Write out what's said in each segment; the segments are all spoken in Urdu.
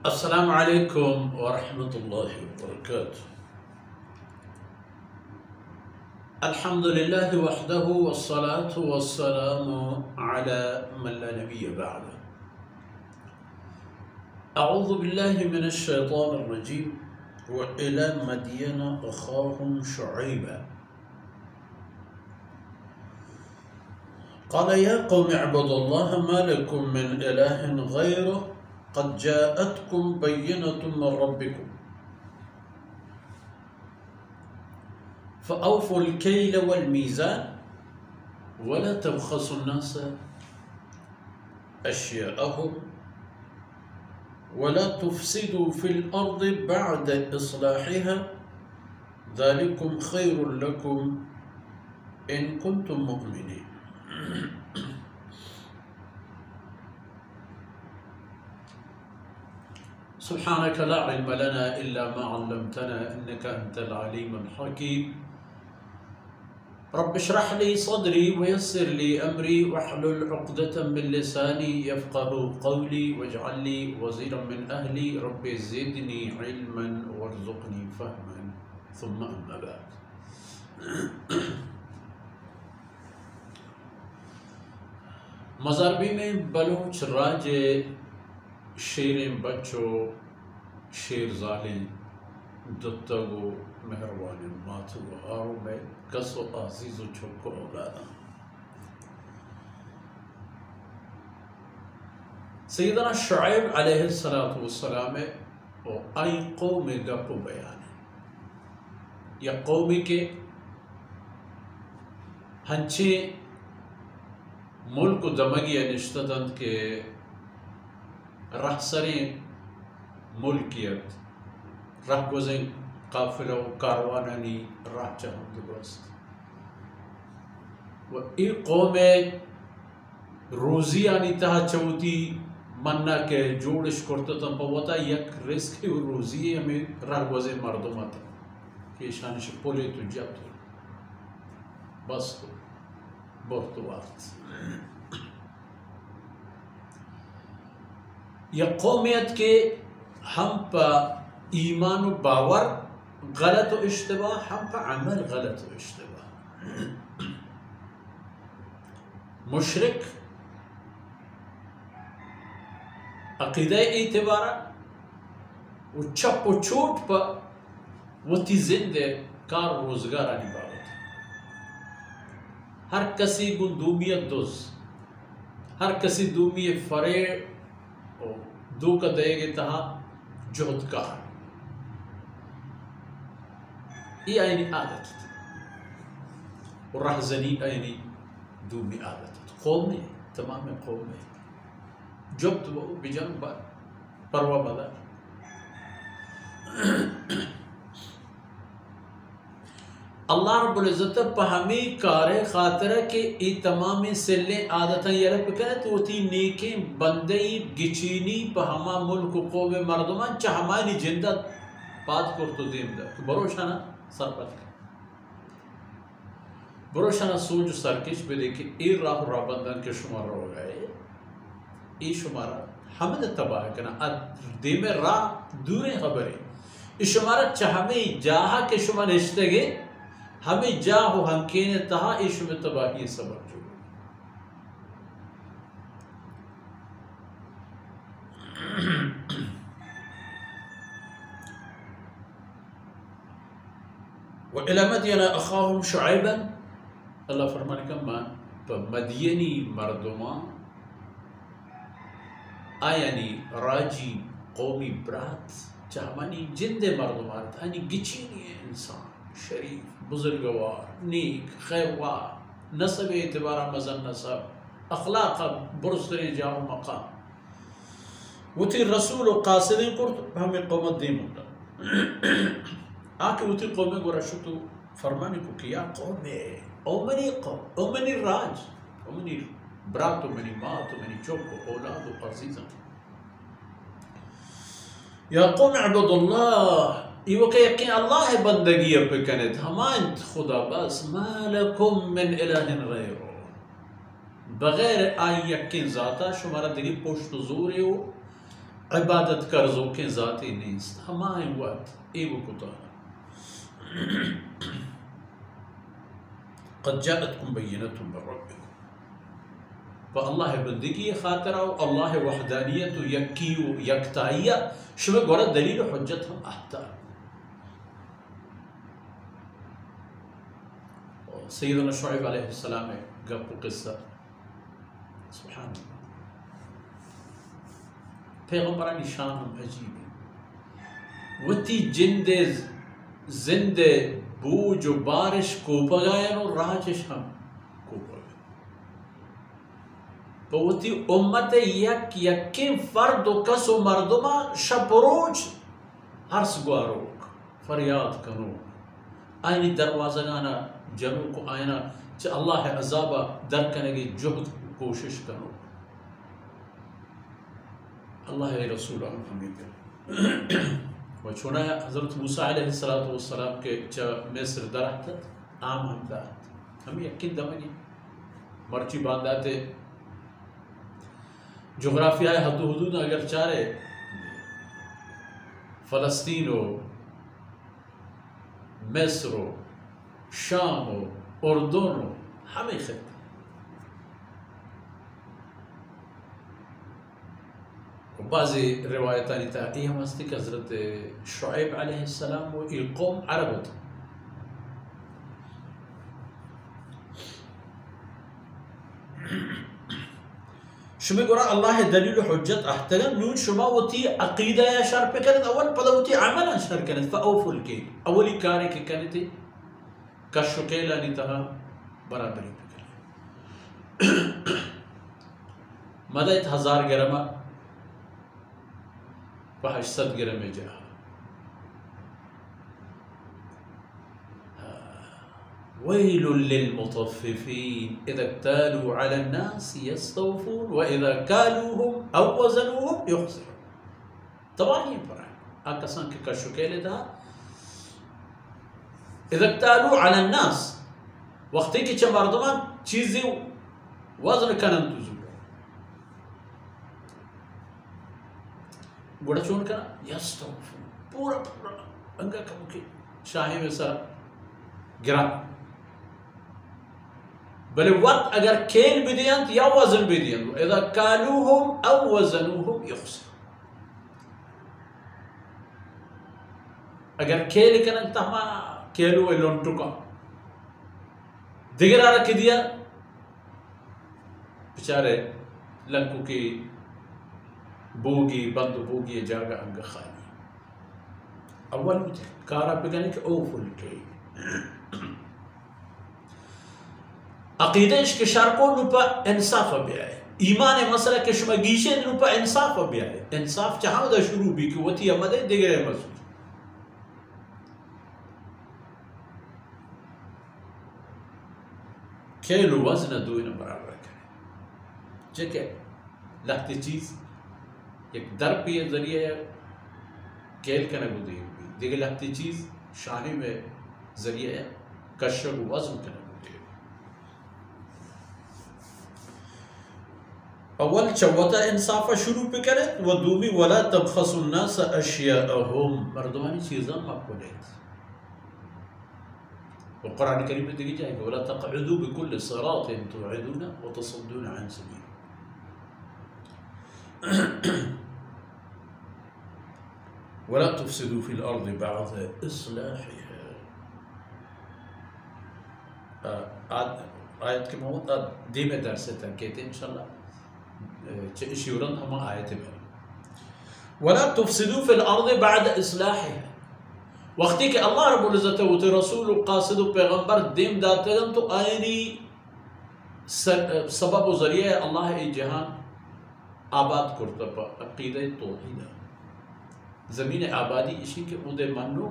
السلام عليكم ورحمة الله وبركاته. الحمد لله وحده والصلاة والسلام على من لا نبي بعده. أعوذ بالله من الشيطان الرجيم. وإلى مدين أخاهم شعيبا قال يا قوم اعبدوا الله ما لكم من إله غيره قد جاءتكم بينة من ربكم فأوفوا الكيل والميزان ولا تبخسوا الناس أشياءهم ولا تفسدوا في الأرض بعد إصلاحها ذلكم خير لكم إن كنتم مؤمنين. سبحانك لا علم لنا إلا ما علمتنا إنك أنت العليم الحكيم. رب اشرح لي صدري ويسر لي أمري واحلل عقدة من لساني يفقه قولي واجعل لي وزيرا من أهلي رب زدني علما وارزقني فهما ثم أما بعد. مزاربی میں بلوچ راجے شیریں بچو شیر ظالم دتگو مہربان ماتو آرو میں کسو عزیز و چھوکو اولادا. سیدنا شعیب علیہ السلام او آئی قوم گپو بیان ہے یا قومی کے ہنچے ملک دمگی نشتدند کے رہسرین ملکیت رہ گزیں قافلہ و کاروانانی راہ چاہم درست و ای قوم روزی آنی تہا چوتی مننا کے جوڑش کرتتاں پوتا یک رزق و روزی ہمیں راہ گزیں مردمتا کہ شانش پولی تو جب تو بس تو بہت وقت یا قومیت کے ہم پا ایمان و باور غلط و اشتباہ ہم پا عمل غلط و اشتباہ. مشرک عقیدہ اعتبارا و چپ و چوٹ پا وہ تی زندے کار روزگار آنی باوت ہر کسی گن دومیت دوز ہر کسی دومی فریع دو کا دے گے تہا جہدکار یہ آئینی عادت تھی اور رہزنی آئینی دومی عادت تھی. قوم میں تمام قوم میں جب تو وہ بجان پروا بدار اللہ رب العزت پہ ہمیں کارے خاطرہ کہ ای تمامی سلیں عادتاں یہ رب کہنے تو تی نیکیں بندئی گچینی پہ ہما ملک و قوم مردمان چاہ ہماری جندت پات کر تو دیم دا بروشانا سرپت کر بروشانا سوچ سرکش پہ دیکھیں ای راہ راہ بندن کے شمار رو گئے ای شمارہ ہمیں تباہ کرنا دیم راہ دوریں خبریں ای شمارہ چاہ ہمیں جاہا کے شمار رشتے گے ہمیں جاہو ہنکین تہا ایشو میں تباہی سبب جو وَإِلَى مَدْيَنَ أَخَاهُمْ شُعَيْبًا اللہ فرمانے کا مان مدینی مردمان آیانی راجی قومی برات چاہمانی جندے مردمان آنی گچینی انسان شریف بزرگوار نیک خیروار نسب اعتبارا مزن نسب اخلاق برسر جاو مقام وتی رسول و قاصدین کرت ہمیں قومت دیم ہوتا آکے وتی قومیں گو رشتو فرمانے کو کیا قوم اومنی قوم اومنی راج اومنی برات اومنی مات اومنی چوک اولاد و عزیزاں یا قوم عبد اللہ یہ کہ یقین اللہ بندگی پہ کنید ہمان خدا بس ما لکم من الہ غیرو بغیر آئی یقین ذاتا شمارا دیگی پشت زوری ہو عبادت کرزو کے ذاتی نیست ہمائیں وقت ایو کتانا قد جاءتكم بينة من ربكم فالله بندگی خاطر او اللہ وحدانیت و یکی و یکتائیہ شما گورا دلیل و حجت ہم احتا سیدنا شعیب علیہ السلام گپ و قصہ سبحان اللہ پیغمبرانی شان ہم عجیب ہے وتی جندے زندے بوج و بارش کو پگائن و راجش ہم کو پگائن وتی امت یکین فرد و کس و مردمہ شب روج عرص گواروک فریاد کنوک آئینی دروازہ گانا جنو کو آئینا چا اللہ عذابہ در کنگی جہد کوشش کنوک اللہ رسول ہمیں کر و چونہ حضرت موسیٰ علیہ السلام کے چا مصر درہتت عام ہم دارت ہم یقین دمانی مرچی بانداتے جغرافیائی حد و حدود اگر چارے فلسطین و مصر و شام و اردن و ہمیں خطے بعضی روایتانی تحقیق ہم ہستی کہ حضرت شعیب علیہ السلام و ای قوم عربت شما گورا اللہ دلیل و حجت احترام نون شما وتی عقیدہ یا شر پہ کرد اول پدا وتی عملا شر کرد فاوفو الکیل اولی کاری کے کرتی کشو کیلانی تہا برابری پہ کرد مدد 1000 گرمہ 800 گرم جا ويل للمطففين إذا اكتالوا على الناس يستوفون وإذا كالوهم أو وزنوهم يخسرون طبعا یہ پر ہے آکسان کے کشکیلے دا إذا اكتالوا على الناس وقتی کی چھ مردمان چیزی وزن کنن تزور گوڑا چون کرنا یستوفون پورا انگا کمو کی شاہی میں سر گرا بلے وقت اگر کیل بھی دیاں یا وزن بھی دیاں اذا کالوہم او وزنوہم یخسر اگر کیل کنن تہما کیلو لونٹو کا دیگر آرہ کی دیا بچارے لنکو کی بوگی بند بوگی جاگا انگا خالی اول مجھے کارا بگنے کہ اوفو الکیل عقیدہ عشق شرکو نوپا انصاف بھی آئے ایمان مسئلہ کے شما گیشے نوپا انصاف بھی آئے انصاف چاہاں دا شروع بھی کہ وطی امدے دیگر مزود کیلو وزن دوئینا برابر کرے جکے لہتی چیز ایک در پی ذریعے کیل کرنے کو دی ہوئی دیگر لہتی چیز شاہی میں ذریعے کشب و وزن کرنے کو دی ہوئی اول چوتا انصافہ شروع پہ کرے و دومی ولا تبخص الناس اشیاءهم مردمانی چیزاں مقبولیت وقرآن کریم میں دیکھی جائے گا ولا تقعدوا بكل صراط توعدون وتصدون عن سبيل ولا تفسدوا في الأرض بعد إصلاحها آیت کے موت دیمے درس تنکیتے انشاءاللہ شیورن ہم آیت میں ولا تفسدوا في الأرض بعد إصلاحها وقتی کہ اللہ رب العزت و رسول و قاصد و پیغمبر دیم داتے ہیں تو آئینی سبب و ذریعہ اللہ ای جہان آباد کرتا پا عقیدہ توحیدہ زمین آبادی اسی کے اودے منو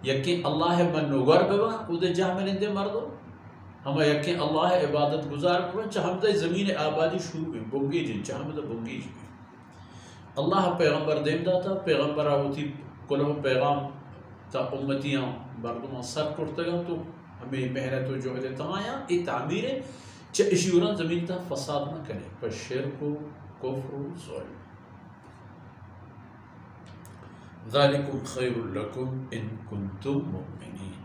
یقین اللہ منوگر بوا اودے جہاں میں نندے مردو ہمیں یقین اللہ عبادت گزار بوا چاہم دے زمین آبادی شروع میں بنگی جن چاہم دے بنگی جن اللہ پیغمبر دیم داتا پیغمبر آوتی کلو پیغام تا امتیاں مردمان سر کرتے گا تو ہمیں محنت و جہد تمایا ای تعمیر ہے چا اشیوران زمین تا فساد نہ کرے پر شرک و کفر و ظلم ذالکم خیر لکم ان کنتم مؤمنین.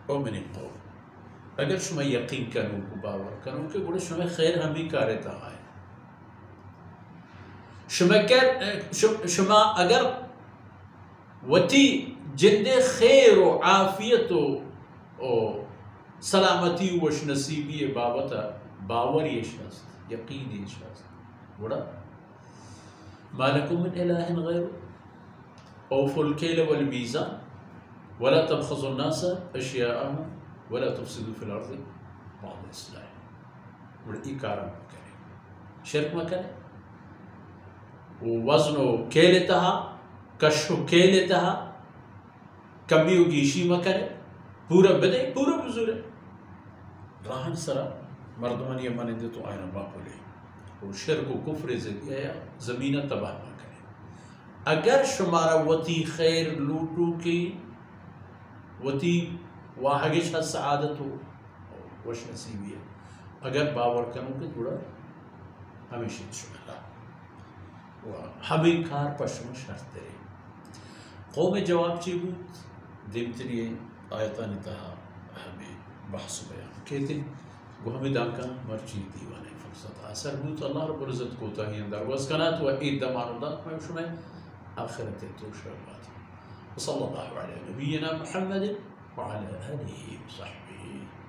مؤمنین قوم اگر شما یقین کنو کو باور کنو کہ گوڑا شما خیر ہمی کارتا آئے. شما اگر وتی جند خیر و عافیت و سلامتی وش نصیبی بابتا باور یشنست یقین یشنست گوڑا ما لکم من الہ غیر اوفوا الکیل والمیزان ولا تبخسوا الناس اشیاءهم ولا تفسدوا في الارض بعد اصلاحها. گوڑا ای کارم کرے شرک مکنے وزن و کیل تہا کش و کیل تہا کمی و گیشی مکنے پورا بدے پورا بزرے راہن سرا مردمان یہ مانے دے تو آئینہ باقولے اور شرک و کفر زمینہ تباہ نہ کرے. اگر شمارا وتی خیر لوٹو کی وتی واحگش ہے سعادت ہو وش نصیبی ہے اگر باور کنو کہ جوڑا ہمیشہ شمارا ہمیں کار پشم شرط دے. قوم جواب چی بود دیمتنی آیتان تہا ہمیں بحث بیان کہتے وہ ہمیں دانکا مرچی دیوانے فرصت اثر بود اللہ رب العزت کو تاہی اندر وزکنات و عید دمان داک میں شمیں آخرت تو شربات. وصلی اللہ علیہ نبینا محمد وعلى آلہ وصحبہ.